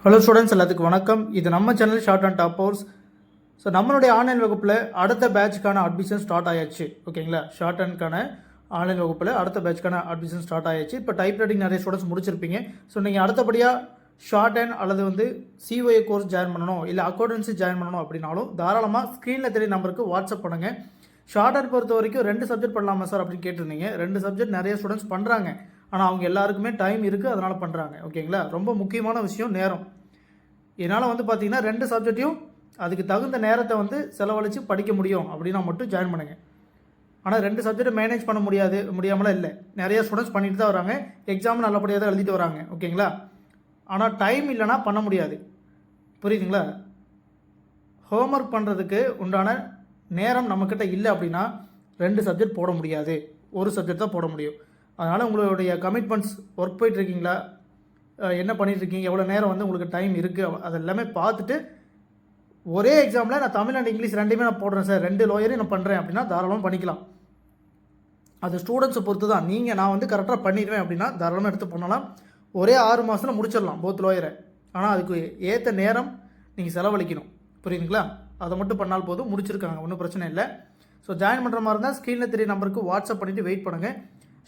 Hello students, எல்லாத்துக்கும் வணக்கம். இது நம்ம channel short and top course. So நம்மளுடைய ஆன்லைன் வகுப்பில் அடுத்த பேட்ச்க்கான அட்மிஷன் ஸ்டார்ட் ஆயாச்சு. ஓகேங்களா, ஷார்ட் அண்ட்க்கான ஆன்லைன் வகுப்பில் அடுத்த பேட்ச்க்கான அட்மிஷன் ஸ்டார்ட் ஆயாச்சு. இப்போ டைப் ரைட்டிங் நிறைய ஸ்டூடெண்ட்ஸ் முடிச்சிருப்பீங்க. ஸோ நீங்கள் அடுத்தபடியாக ஷார்ட் அண்ட் அல்லது சிஓஏ கோர்ஸ் ஜாயின் பண்ணணும், இல்லை அக்கௌண்டன்சி ஜாயின் பண்ணணும் அப்படின்னாலும் தாராளமாக ஸ்க்ரீனில் தெரிய நம்பருக்கு வாட்ஸ்அப் பண்ணுங்கள். ஷார்ட் அண்ட் பொறுத்த வரைக்கும் 2 சப்ஜெக்ட் பண்ணலாமா சார் அப்படின்னு கேட்டிருந்தீங்க. 2 சப்ஜெக்ட் நிறைய ஸ்டூடெண்ட்ஸ் பண்ணுறாங்க. ஆனால் அவங்க எல்லாருக்குமே டைம் இருக்குது, அதனால் பண்ணுறாங்க. ஓகேங்களா, ரொம்ப முக்கியமான விஷயம் நேரம். இதனால் பார்த்தீங்கன்னா 2 சப்ஜெக்டையும் அதுக்கு தகுந்த நேரத்தை செலவழித்து படிக்க முடியும் அப்படின்னா மட்டும் ஜாயின் பண்ணுங்கள். ஆனால் 2 சப்ஜெக்டை மேனேஜ் பண்ண முடியாமலாம் இல்லை. நிறைய ஸ்டூடெண்ட்ஸ் பண்ணிட்டு தான் வராங்க, எக்ஸாம் நல்லபடியாக தான் எழுதிட்டு வராங்க. ஓகேங்களா, ஆனால் டைம் இல்லைனா பண்ண முடியாது. புரியுதுங்களா? ஹோம்ஒர்க் பண்ணுறதுக்கு உண்டான நேரம் நம்மக்கிட்ட இல்லை அப்படின்னா 2 சப்ஜெக்ட் போட முடியாது, ஒரு சப்ஜெக்ட் தான் போட முடியும். அதனால் உங்களுடைய கமிட்மெண்ட்ஸ், ஒர்க் போயிட்டுருக்கீங்களா, என்ன பண்ணிகிட்ருக்கீங்க, எவ்வளோ நேரம் உங்களுக்கு டைம் இருக்குது, அது எல்லாமே பார்த்துட்டு ஒரே எக்ஸாமில் நான் தமிழ் அண்ட் இங்கிலீஷ் ரெண்டுமே நான் போடுறேன் சார், 2 லோயரையும் நான் பண்ணுறேன் அப்படின்னா தாராளமாக பண்ணிக்கலாம். அது ஸ்டூடெண்ட்ஸை பொறுத்து தான். நான் கரெக்டாக பண்ணிடுவேன் அப்படின்னா தாராளமாக எடுத்து பண்ணலாம். ஒரே 6 மாதத்தில் முடிச்சிடலாம் போத் லோயரை. ஆனால் அதுக்கு ஏற்ற நேரம் நீங்கள் செலவழிக்கணும். புரியுதுங்களா? அதை மட்டும் பண்ணால் போதும், முடிச்சிருக்காங்க, ஒன்றும் பிரச்சனை இல்லை. ஸோ ஜாயின் பண்ணுற மாதிரி இருந்தால் ஸ்க்ரீனில் தெரிய நம்பருக்கு வாட்ஸ்அப் பண்ணிவிட்டு வெயிட் பண்ணுங்கள்.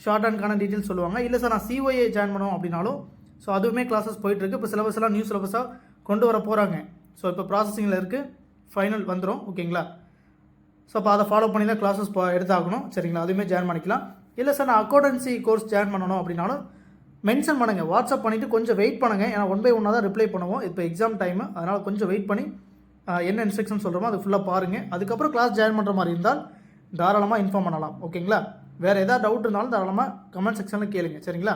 ஷார்ட் அண்ட்கான டீட்டெயில்ஸ் சொல்லுவாங்க. இல்லை சார் நான் சிஓஏ ஜாயின் பண்ணணும் அப்படின்னாலும் ஸோ அதுவுமே கிளாஸஸ் போயிட்டுருக்கு. இப்போ சிலபஸ் எல்லாம் நியூ சிலபஸாக கொண்டு வர போகிறாங்க. ஸோ இப்போ ப்ராசஸிங்கில் இருக்குது, ஃபைனல் வந்துடும். ஓகேங்களா, ஸோ அப்போ அதை ஃபாலோ பண்ணி தான் கிளாஸஸ் எடுத்தாகணும். சரிங்களா, அதுவுமே ஜாயின் பண்ணிக்கலாம். இல்லை சார் நான் அக்கௌண்டன்சி கோர்ஸ் ஜாயின் பண்ணணும் அப்படின்னாலும் மென்ஷன் பண்ணுங்கள், வாட்ஸ்அப் பண்ணிவிட்டு கொஞ்சம் வெயிட் பண்ணுங்கள். ஏன்னா 1 by 1 தான் ரிப்ளை பண்ணுவோம். இப்போ எக்ஸாம் டைமு, அதனால் கொஞ்சம் வெயிட் பண்ணி என்ன இன்ஸ்ட்ரக்ஷன் சொல்கிறோமோ அது ஃபுல்லாக பாருங்கள். அதுக்கப்புறம் கிளாஸ் ஜாயின் பண்ணுற மாதிரி இருந்தால் தாராளமாக இன்ஃபார்ம் பண்ணலாம். ஓகேங்களா, வேறு எதாவது டவுட் இருந்தாலும் தாராளமாக கமெண்ட் செக்ஷனில் கேளுங்க. சரிங்களா,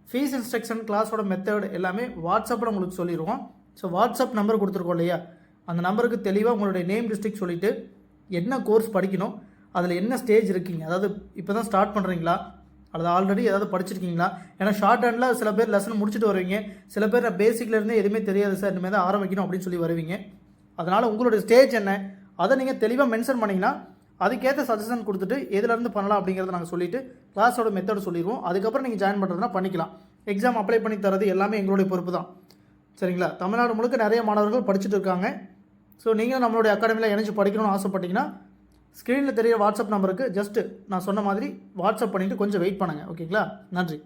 ஃபீஸ் இன்ஸ்ட்ரக்ஷன், கிளாஸோட மெத்தட் எல்லாமே வாட்ஸ்அப்பில் உங்களுக்கு சொல்லிடுவோம். ஸோ வாட்ஸ்அப் நம்பர் கொடுத்துருக்கோம் இல்லையா, அந்த நம்பருக்கு தெளிவாக உங்களுடைய நேம், டிஸ்ட்ரிக்ட் சொல்லிவிட்டு என்ன கோர்ஸ் படிக்கணும், அதில் என்ன ஸ்டேஜ் இருக்கீங்க, அதாவது இப்போ தான் ஸ்டார்ட் பண்ணுறீங்களா அல்லது ஆல்ரெடி ஏதாவது படிச்சிருக்கீங்களா. ஏன்னா ஷார்ட் ஹேண்டில் சில பேர் லெசன் முடிச்சுட்டு வருவீங்க, சில பேர் நான் பேசிக்லேருந்தே எதுவுமே தெரியாது சார், இனிமேல் தான் ஆரம்பிக்கணும் அப்படின்னு சொல்லி வருவீங்க. அதனால் உங்களுடைய ஸ்டேஜ் என்ன, அதை நீங்கள் தெளிவாக மென்ஷன் பண்ணிங்கன்னா அதுக்கேற்ற சஜஷன் கொடுத்துட்டு எதுலேருந்து பண்ணலாம் அப்படிங்கிறத நாங்கள் சொல்லிவிட்டு கிளாஸோட மெத்தட் சொல்லிடுவோம். அதுக்கப்புறம் நீங்கள் ஜாயின் பண்ணுறதுனா பண்ணிக்கலாம். எக்ஸாம் அப்ளை பண்ணி தரது எல்லாமே எங்களுடைய பொறுப்பு தான். சரிங்களா, தமிழ்நாடு முழுக்க நிறைய மாணவர்கள் படிச்சுட்டு இருக்காங்க. ஸோ நீங்கள் நம்மளுடைய அகாடமியில் இணைஞ்சு படிக்கணும்னு ஆசைப்பட்டீங்கன்னா ஸ்க்ரீனில் தெரிய வாட்ஸ்அப் நம்பருக்கு ஜஸ்ட்டு நான் சொன்ன மாதிரி வாட்ஸ்அப் பண்ணிவிட்டு கொஞ்சம் வெயிட் பண்ணுங்கள். ஓகேங்களா, நன்றி.